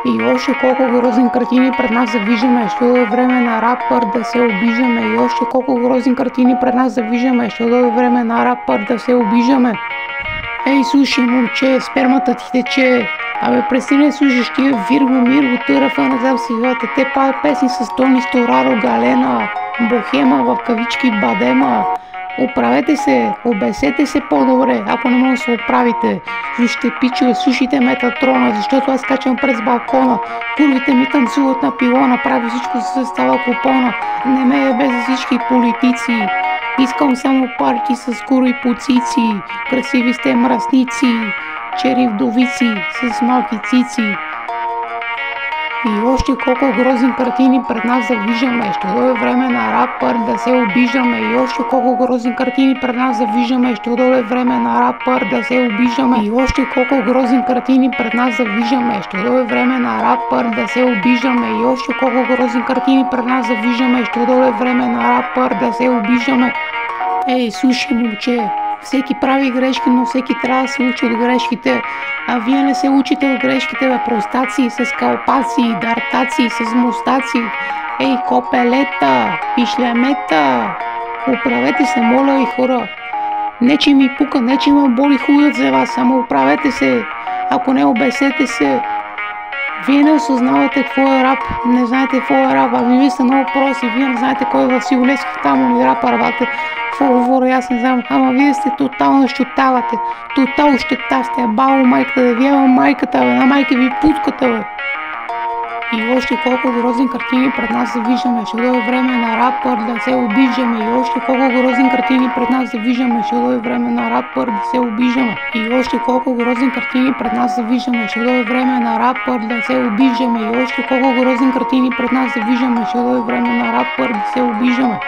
И още колко грозни картини пред нас завиждаме, ще дойде време на рапър да се обиждаме. И още колко грозни картини пред нас завиждаме, ще дойде време на рапър да се обиждаме. Ей, слушай, момче, спермата ти тече. Абе, престани да слушаш тия Вирго, Мирго, Търфа, не знам сигурата. Те правят песни с Тони Стораро, Галена, Бохема, в кавички Бадема. Оправете се, обесете се по-добре, ако не може да се оправите. Слушайте, пичове, слушайте Метатрона, защото аз качвам през балкона. Курвите ми танцуват на пилона, прави всичко се става купона. Не ме е без всички политици. Искам само парти с кури по цици. Красиви сте мръсници, чери вдовици с малки цици. И още колко грозни картини пред нас завиждаме, ще дойде време на рапър да се обиждаме. И още колко грозни картини пред нас завиждаме, ще дойде време на рапър да се обиждаме. И още колко грозни картини пред нас завиждаме, ще дойде време на рапър да се обиждаме. И още колко грозни картини пред нас завиждаме, ще дойде време на рапър да се обиждаме. Ей, слушай, момче, всеки прави грешки, но всеки трябва да се учи от грешките. А вие не се учите от грешките, бе, простаци, с калпаци, дартаци, с мустаци. Ей, копелета, пишлемета, оправете се, моля ви, хора. Не че ми пука, не че ме боли хуят за вас, само оправете се. Ако не, обесете се. Вие не осъзнавате какво е рап, не знаете какво е рап, а вие сте много проси, вие не знаете кой е Васил Левски, там ли рапър, бате. Какво говоря, аз не знам, ама вие сте тотално щутавате, тотално щета сте, бао майката, да ви ема майката, бе, на майка ви путката, бе. И още колко грозни картини пред нас завиждаме, ще дойде време на рапър да се обиждаме. И още колко грозни картини пред нас завиждаме, ще дойде време на рапър да се обиждаме. И още колко грозни картини пред нас завиждаме, ще дойде време на рапър да се обиждаме. И още колко грозни картини пред нас завиждаме, ще дойде време на рапър да се обиждаме.